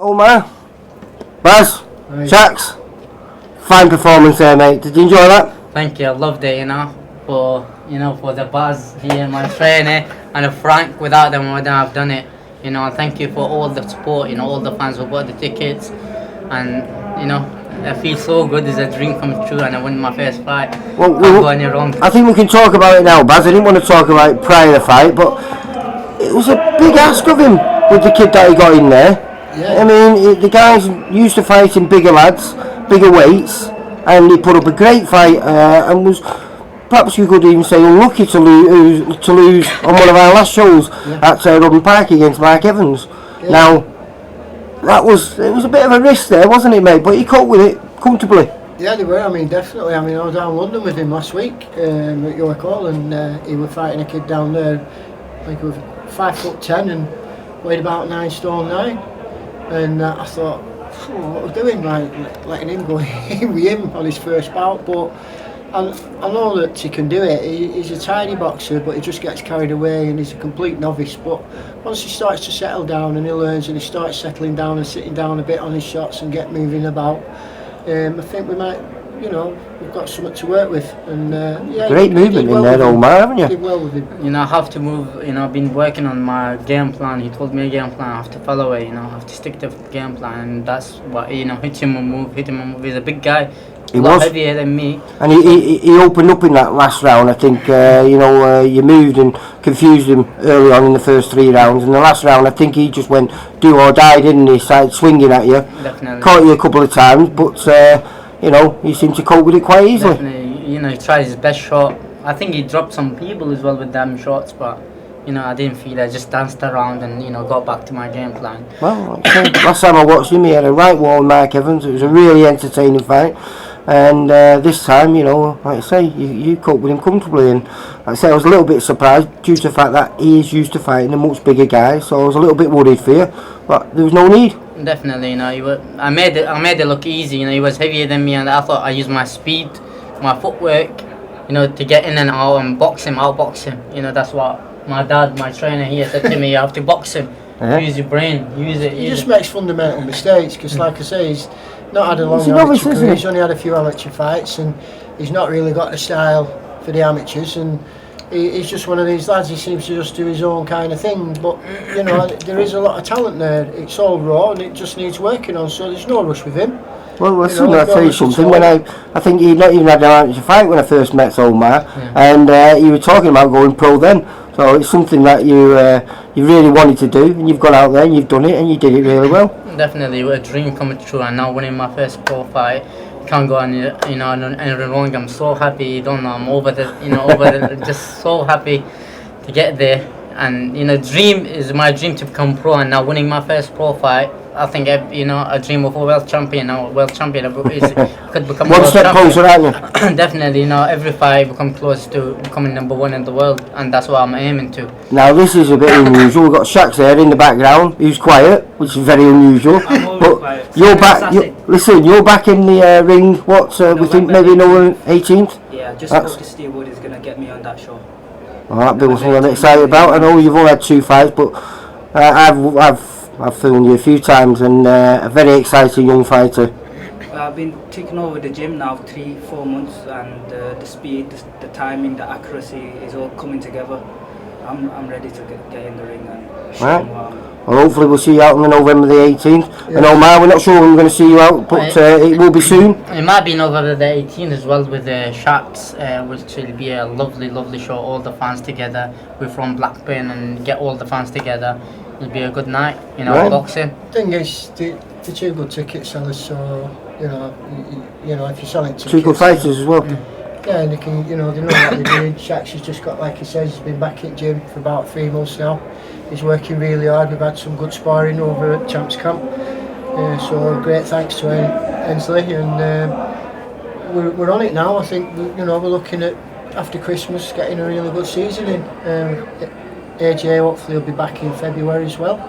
Omar, Baz, Right. Shax, fine performance there, mate. Did you enjoy that? Thank you, I loved it, for the buzz here, my trainer, and Frank. Without them, I wouldn't have done it. Thank you for all the support, all the fans who bought the tickets, and I feel so good. It's a dream come true, and I won my first fight. Well, Can't go any wrong. I think we can talk about it now, Baz. I didn't want to talk about it prior to the fight, but it was a big ask of him with the kid that he got in there. Yeah. I mean, the guy's used to fighting bigger lads, bigger weights, and he put up a great fight and was, perhaps you could even say, unlucky to lose on one of our last shows at Rugby Park against Mark Evans. Yeah. Now, it was a bit of a risk there, wasn't it, mate? But he coped with it comfortably. Yeah, they were. I mean, definitely. I was down in London with him last week at York Hall, and he was fighting a kid down there. I think he was 5'10" and weighed about 9 stone 9. And I thought, what we're doing, like letting him go in with him on his first bout. But I know that he can do it. He's a tiny boxer, but he just gets carried away, and he's a complete novice. But once he starts to settle down and he learns, and he starts settling down and sitting down a bit on his shots and get moving about, I think we might, we've got something to work with. And Great movement in there, Omar, haven't you? Did well with him. I have to move. I've been working on my game plan. He told me a game plan. I have to follow it. I have to stick to the game plan, and that's what hit him and move. He's a big guy. He a lot was heavier than me. And he opened up in that last round. I think you moved and confused him early on in the first 3 rounds. In the last round, I think he just went do or die, didn't he? Started swinging at you. Definitely. Caught you a couple of times, but he seemed to cope with it quite easily. Definitely. He tried his best shot. I think he dropped some people as well with them shots, but I didn't feel it. I just danced around and got back to my game plan. Well, like I say, last time I watched him, he had a right wall with Mark Evans. It was a really entertaining fight. And this time, like I say, you coped with him comfortably. And like I say, I was a little bit surprised due to the fact that he is used to fighting a much bigger guy. So I was a little bit worried for you, but there was no need. Definitely, I made it look easy. He was heavier than me, and I thought I used my speed, my footwork, to get in and out and outbox him. That's what my dad, my trainer here, said to me. You have to box him. Use your brain. Use it. He just makes fundamental mistakes because, like I say, he's not had a long amateur career. He's only had a few amateur fights, and he's not really got the style for the amateurs. And he's just one of these lads. He seems to just do his own kind of thing. But there is a lot of talent there. It's all raw, and it just needs working on. So there's no rush with him. Well, listen, I'll tell you something. When I think he'd not even had an amateur fight when I first met Omar, and you were talking about going pro then. So it's something that you really wanted to do, and you've gone out there and you've done it, and you did it really well. Definitely, a dream coming true, and now winning my first pro fight, can't go any wrong. I'm so happy. I'm over just so happy to get there. And dream is my dream to become pro, and now winning my first pro fight, I think a dream of a world champion. Now world champion could become one world step champion. closer, aren't you? Definitely, every fight become close to becoming number 1 in the world, and that's what I'm aiming to. Now this is a bit unusual. We've got Shax there in the background, who's quiet, which is very unusual. But quiet. you're back. You're back in the ring. We think maybe November 18th. Yeah, just spoke to Steve Wood is going to get me on that show. Well, that bit was something I'm excited about. I know you've only had 2 fights, but I've filmed you a few times, and a very exciting young fighter. I've been taking over the gym now 3-4 months, and the speed, the timing, the accuracy is all coming together. I'm ready to get in the ring and show them what I'm. Well, hopefully we'll see you out on the November the 18th. Yeah. And Omar, we're not sure when we're going to see you out, but it will be soon. It might be November the 18th as well with the Sharks, which will be a lovely, lovely show. All the fans together. We're from Blackburn, and get all the fans together. It'll be a good night, boxing. Thing is, the 2 good ticket sellers, so if you're selling tickets, 2 good fighters as well. Yeah, and they can, they know what they're doing. Shax has just got, like he says, he's been back at gym for about 3 months now. He's working really hard. We've had some good sparring over at Champs Camp. So great thanks to Ensley, and we're on it now. I think we're looking at after Christmas getting a really good season in. AJ hopefully will be back in February as well.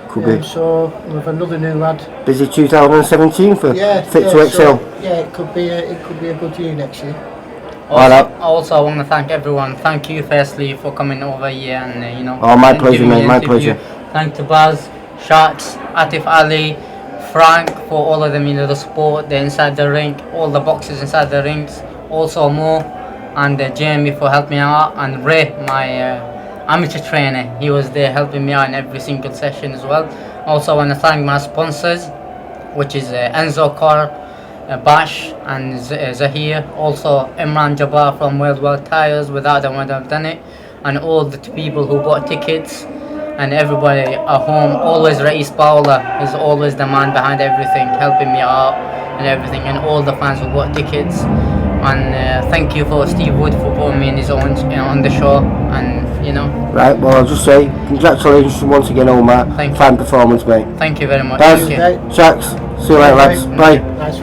Could be. So we've another new lad. Busy 2017 for Fit to Excel. So, it could be a good year next year. Also, I want to thank everyone. Thank you, firstly, for coming over here and Oh, my pleasure, mate. My pleasure. Thank to Baz, Sharks, Atif Ali, Frank, for all of them, the support, the inside the ring, all the boxes inside the rings. Also Mo and Jamie for helping me out, and Ray, my amateur trainer, he was there helping me out in every single session as well. Also I want to thank my sponsors, which is Enzo Car, Bash and Zahir, also Imran Jabbar from Worldwide Tires. Without them I wouldn't have done it, and all the people who bought tickets, and everybody at home. Always Ra'is Paula is always the man behind everything, helping me out and everything, and all the fans who bought tickets. And thank you for Steve Wood for putting me in his own on the show, and Right, well, I'll just say congratulations once again, Omar. Thank you. Fine performance, mate. Thank you very much. Guys, Thank you. Right. Shacks, see you later, lads. Bye. Nice.